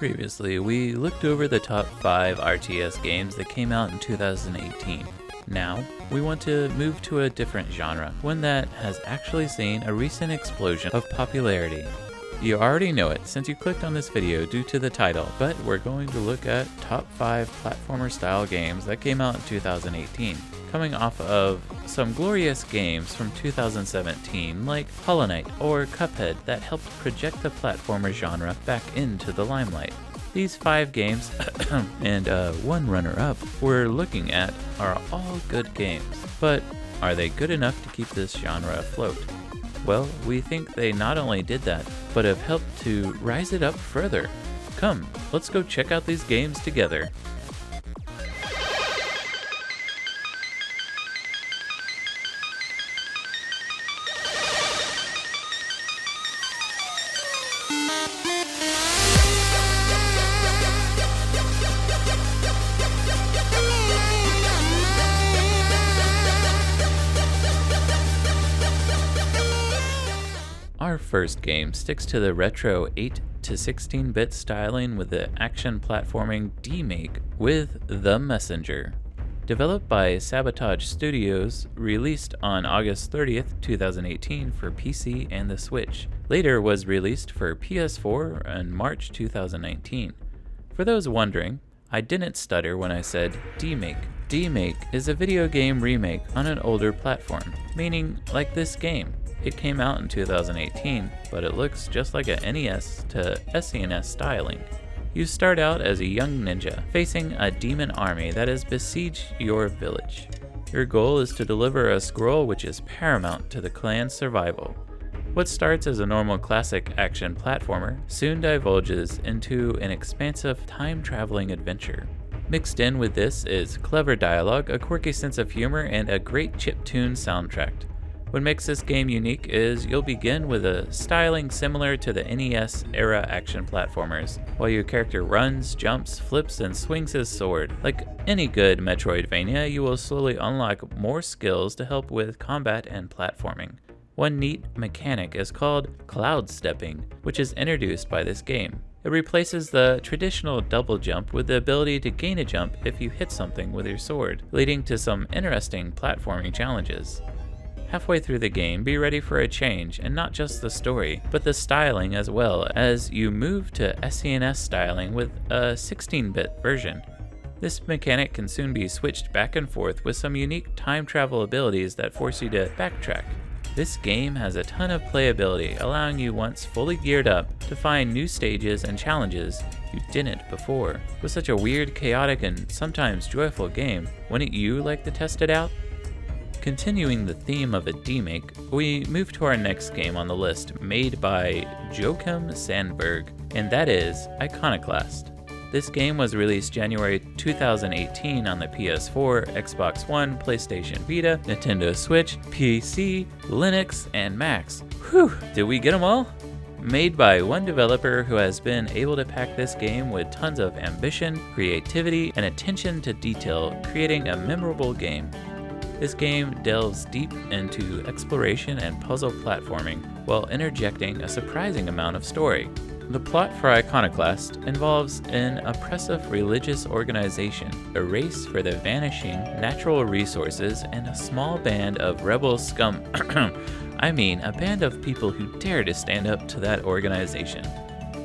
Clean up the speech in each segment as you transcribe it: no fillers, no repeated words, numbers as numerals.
Previously, we looked over the top 5 RTS games that came out in 2018. Now, we want to move to a different genre, one that has actually seen a recent explosion of popularity. You already know it since you clicked on this video due to the title, but we're going to look at top 5 platformer style games that came out in 2018, coming off of some glorious games from 2017 like Hollow Knight or Cuphead that helped project the platformer genre back into the limelight. These 5 games, and one runner-up we're looking at, are all good games, but are they good enough to keep this genre afloat? Well, we think they not only did that, but have helped to rise it up further. Come, let's go check out these games together. Our first game sticks to the retro 8 to 16-bit styling with the action platforming D-Make with The Messenger. Developed by Sabotage Studios, released on August 30th, 2018 for PC and the Switch. Later was released for PS4 in March 2019. For those wondering, I didn't stutter when I said D-Make. D-Make is a video game remake on an older platform, meaning like this game. It came out in 2018, but it looks just like a NES to SNES styling. You start out as a young ninja, facing a demon army that has besieged your village. Your goal is to deliver a scroll which is paramount to the clan's survival. What starts as a normal classic action platformer soon divulges into an expansive time-traveling adventure. Mixed in with this is clever dialogue, a quirky sense of humor, and a great chiptune soundtrack. What makes this game unique is you'll begin with a styling similar to the NES era action platformers, while your character runs, jumps, flips, and swings his sword. Like any good Metroidvania, you will slowly unlock more skills to help with combat and platforming. One neat mechanic is called cloud stepping, which is introduced by this game. It replaces the traditional double jump with the ability to gain a jump if you hit something with your sword, leading to some interesting platforming challenges. Halfway through the game, be ready for a change, and not just the story, but the styling as well, as you move to SNES styling with a 16-bit version. This mechanic can soon be switched back and forth with some unique time travel abilities that force you to backtrack. This game has a ton of playability, allowing you once fully geared up to find new stages and challenges you didn't before. With such a weird, chaotic, and sometimes joyful game, wouldn't you like to test it out? Continuing the theme of a D-Make, we move to our next game on the list, made by Joachim Sandberg, and that is Iconoclast. This game was released January 2018 on the PS4, Xbox One, PlayStation Vita, Nintendo Switch, PC, Linux, and Macs. Whew, did we get them all? Made by one developer who has been able to pack this game with tons of ambition, creativity, and attention to detail, creating a memorable game. This game delves deep into exploration and puzzle platforming while interjecting a surprising amount of story. The plot for Iconoclast involves an oppressive religious organization, a race for the vanishing natural resources, and a small band of rebel scum. I mean, a band of people who dare to stand up to that organization.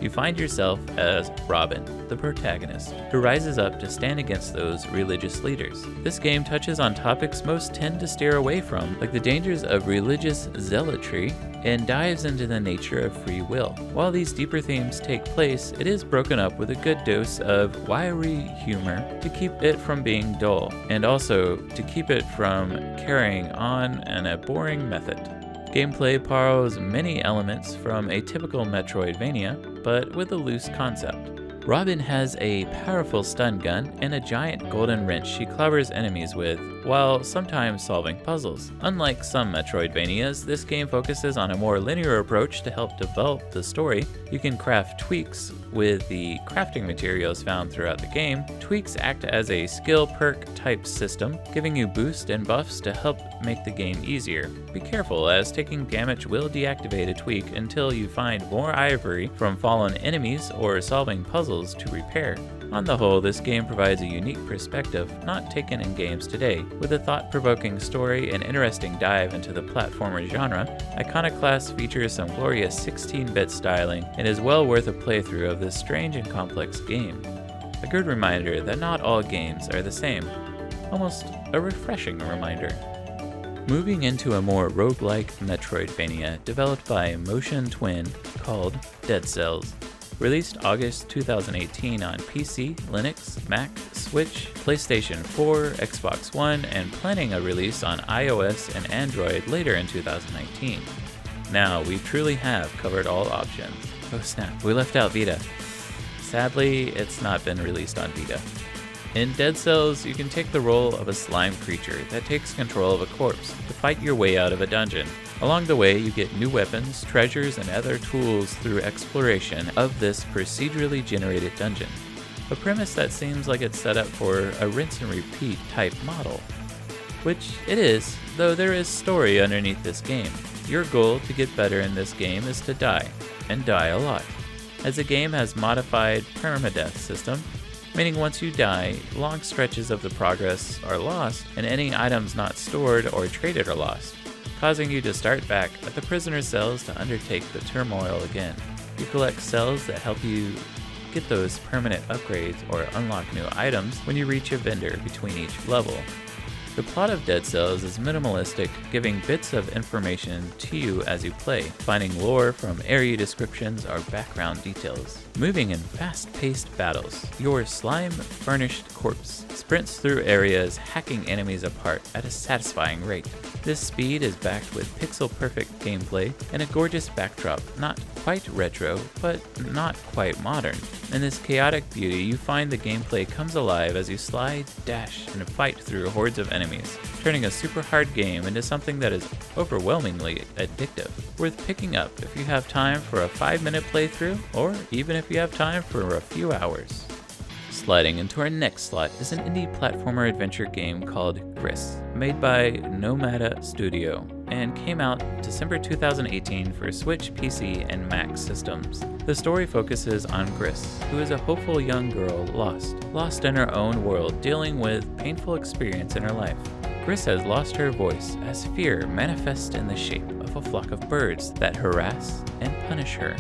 You find yourself as Robin, the protagonist, who rises up to stand against those religious leaders. This game touches on topics most tend to steer away from, like the dangers of religious zealotry, and dives into the nature of free will. While these deeper themes take place, it is broken up with a good dose of wiry humor to keep it from being dull, and also to keep it from carrying on in a boring method. Gameplay borrows many elements from a typical Metroidvania, but with a loose concept. Robin has a powerful stun gun and a giant golden wrench she clobbers enemies with, while sometimes solving puzzles. Unlike some Metroidvanias, this game focuses on a more linear approach to help develop the story. You can craft tweaks with the crafting materials found throughout the game, tweaks act as a skill perk type system, giving you boosts and buffs to help make the game easier. Be careful, as taking damage will deactivate a tweak until you find more ivory from fallen enemies or solving puzzles to repair. On the whole, this game provides a unique perspective not taken in games today. With a thought-provoking story and interesting dive into the platformer genre, Iconoclast features some glorious 16-bit styling and is well worth a playthrough of this strange and complex game. A good reminder that not all games are the same. Almost a refreshing reminder. Moving into a more roguelike Metroidvania developed by Motion Twin called Dead Cells. Released August 2018 on PC, Linux, Mac, Switch, PlayStation 4, Xbox One, and planning a release on iOS and Android later in 2019. Now, we truly have covered all options. Oh snap, we left out Vita. Sadly, it's not been released on Vita. In Dead Cells, you can take the role of a slime creature that takes control of a corpse to fight your way out of a dungeon. Along the way, you get new weapons, treasures, and other tools through exploration of this procedurally generated dungeon. A premise that seems like it's set up for a rinse and repeat type model. Which it is, though there is story underneath this game. Your goal to get better in this game is to die, and die a lot, as the game has modified permadeath system, meaning once you die, long stretches of the progress are lost, and any items not stored or traded are lost, causing you to start back at the prisoner cells to undertake the turmoil again. You collect cells that help you get those permanent upgrades or unlock new items when you reach a vendor between each level. The plot of Dead Cells is minimalistic, giving bits of information to you as you play, finding lore from area descriptions or background details. Moving in fast-paced battles, your slime-furnished corpse sprints through areas, hacking enemies apart at a satisfying rate. This speed is backed with pixel-perfect gameplay and a gorgeous backdrop, not quite retro, but not quite modern. In this chaotic beauty, you find the gameplay comes alive as you slide, dash, and fight through hordes of enemies, turning a super hard game into something that is overwhelmingly addictive, worth picking up if you have time for a 5-minute playthrough, or even if you have time for a few hours. Sliding into our next slot is an indie platformer adventure game called Gris, made by Nomada Studio, and came out December 2018 for Switch, PC, and Mac systems. The story focuses on Gris, who is a hopeful young girl lost in her own world, dealing with painful experience in her life. Gris has lost her voice as fear manifests in the shape of a flock of birds that harass and punish her.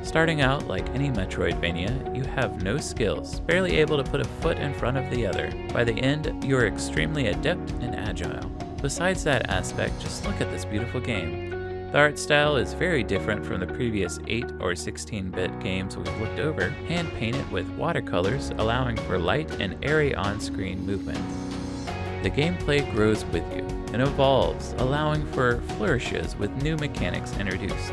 Starting out like any Metroidvania, you have no skills, barely able to put a foot in front of the other. By the end, you are extremely adept and agile. Besides that aspect, just look at this beautiful game. The art style is very different from the previous 8 or 16-bit games we've looked over, hand-painted with watercolors, allowing for light and airy on-screen movement. The gameplay grows with you and evolves, allowing for flourishes with new mechanics introduced.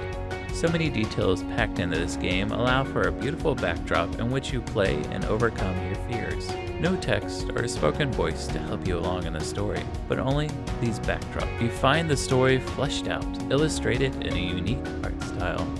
So many details packed into this game allow for a beautiful backdrop in which you play and overcome your fears. No text or spoken voice to help you along in the story, but only these backdrops. You find the story fleshed out, illustrated in a unique art style.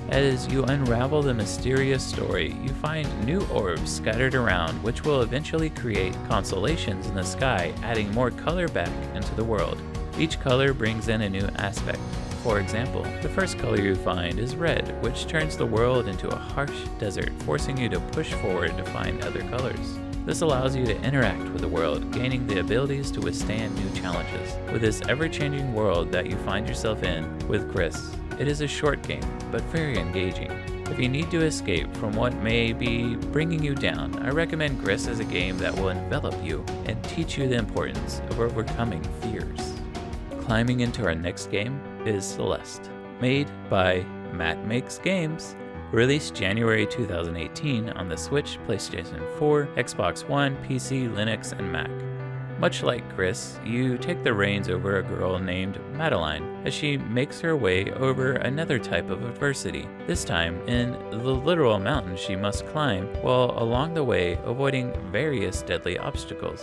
As you unravel the mysterious story, you find new orbs scattered around, which will eventually create constellations in the sky, adding more color back into the world. Each color brings in a new aspect. For example, the first color you find is red, which turns the world into a harsh desert, forcing you to push forward to find other colors. This allows you to interact with the world, gaining the abilities to withstand new challenges. With this ever-changing world that you find yourself in with Gris, it is a short game, but very engaging. If you need to escape from what may be bringing you down, I recommend Gris as a game that will envelop you and teach you the importance of overcoming fears. Climbing into our next game is Celeste, made by Matt Makes Games, released January 2018 on the Switch, PlayStation 4, Xbox One, PC, Linux, and Mac. Much like Gris, you take the reins over a girl named Madeline as she makes her way over another type of adversity, this time in the literal mountain she must climb, while along the way avoiding various deadly obstacles.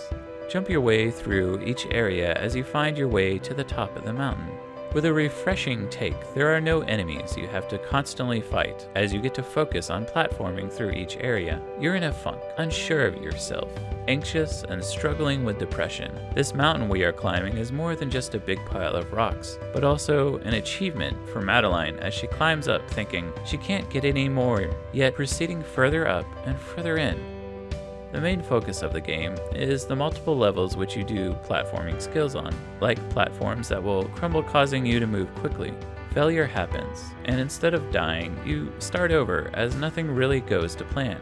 Jump your way through each area as you find your way to the top of the mountain. With a refreshing take, there are no enemies you have to constantly fight, as you get to focus on platforming through each area. You're in a funk, unsure of yourself, anxious and struggling with depression. This mountain we are climbing is more than just a big pile of rocks, but also an achievement for Madeline as she climbs up thinking she can't get any more, yet proceeding further up and further in. The main focus of the game is the multiple levels which you do platforming skills on, like platforms that will crumble causing you to move quickly. Failure happens, and instead of dying, you start over as nothing really goes to plan.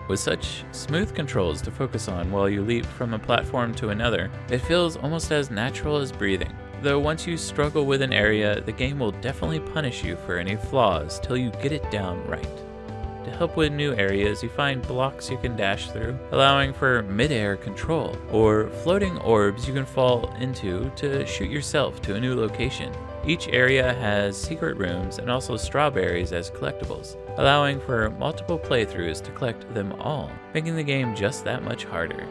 With such smooth controls to focus on while you leap from a platform to another, it feels almost as natural as breathing. Though once you struggle with an area, the game will definitely punish you for any flaws till you get it down right. To help with new areas, you find blocks you can dash through, allowing for mid-air control, or floating orbs you can fall into to shoot yourself to a new location. Each area has secret rooms and also strawberries as collectibles, allowing for multiple playthroughs to collect them all, making the game just that much harder.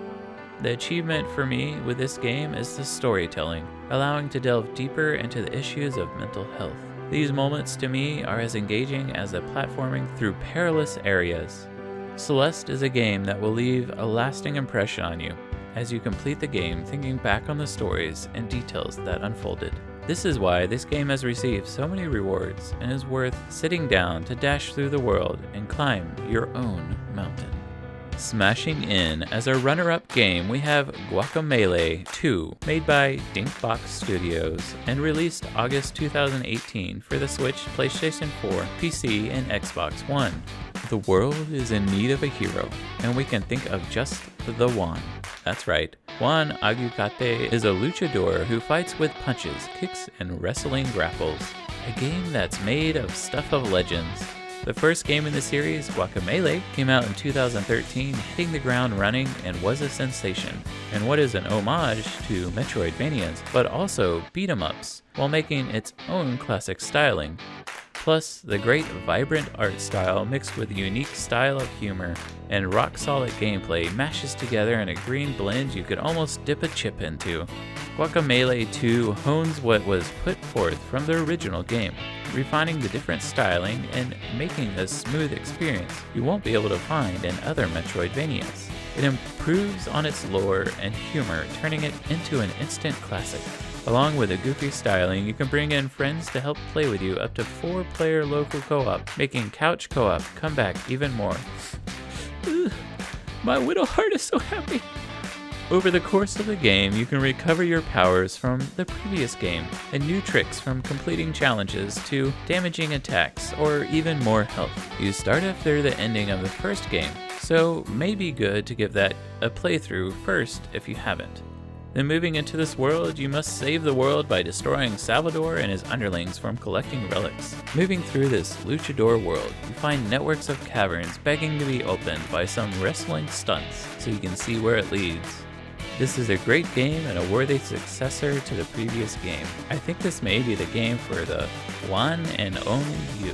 The achievement for me with this game is the storytelling, allowing to delve deeper into the issues of mental health. These moments to me are as engaging as the platforming through perilous areas. Celeste is a game that will leave a lasting impression on you as you complete the game thinking back on the stories and details that unfolded. This is why this game has received so many rewards and is worth sitting down to dash through the world and climb your own mountain. Smashing in as a runner-up game, we have Guacamelee 2, made by Dinkbox Studios and released August 2018 for the Switch, PlayStation 4, PC, and Xbox One. The world is in need of a hero, and we can think of just the one. That's right, Juan Aguacate is a luchador who fights with punches, kicks, and wrestling grapples. A game that's made of stuff of legends. The first game in the series, Guacamelee, came out in 2013, hitting the ground running and was a sensation, and what is an homage to Metroidvanias, but also beat-em-ups, while making its own classic styling. Plus, the great vibrant art style mixed with a unique style of humor and rock-solid gameplay mashes together in a green blend you could almost dip a chip into. Guacamelee 2 hones what was put forth from the original game, refining the different styling and making a smooth experience you won't be able to find in other Metroidvanias. It improves on its lore and humor, turning it into an instant classic. Along with a goofy styling, you can bring in friends to help play with you up to 4-player local co-op, making couch co-op come back even more. My little heart is so happy. Over the course of the game, you can recover your powers from the previous game, and new tricks from completing challenges to damaging attacks or even more health. You start after the ending of the first game, so may be good to give that a playthrough first if you haven't. Then moving into this world, you must save the world by destroying Salvador and his underlings from collecting relics. Moving through this luchador world, you find networks of caverns begging to be opened by some wrestling stunts, so you can see where it leads. This is a great game and a worthy successor to the previous game. I think this may be the game for the one and only you.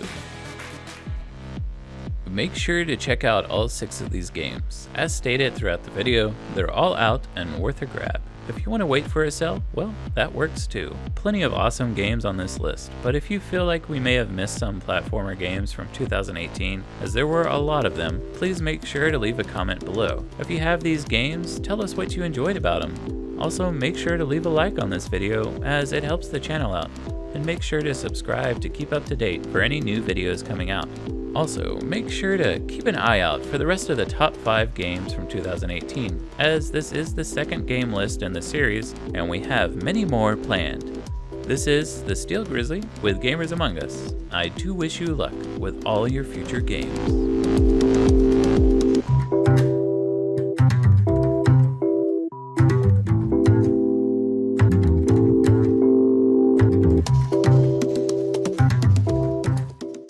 Make sure to check out all 6 of these games. As stated throughout the video, they're all out and worth a grab. If you want to wait for a sale, well, that works too. Plenty of awesome games on this list, but if you feel like we may have missed some platformer games from 2018, as there were a lot of them, please make sure to leave a comment below. If you have these games, tell us what you enjoyed about them. Also, make sure to leave a like on this video, as it helps the channel out. And make sure to subscribe to keep up to date for any new videos coming out. Also, make sure to keep an eye out for the rest of the top 5 games from 2018, as this is the second game list in the series, and we have many more planned. This is the Steel Grizzly with Gamers Among Us. I do wish you luck with all your future games.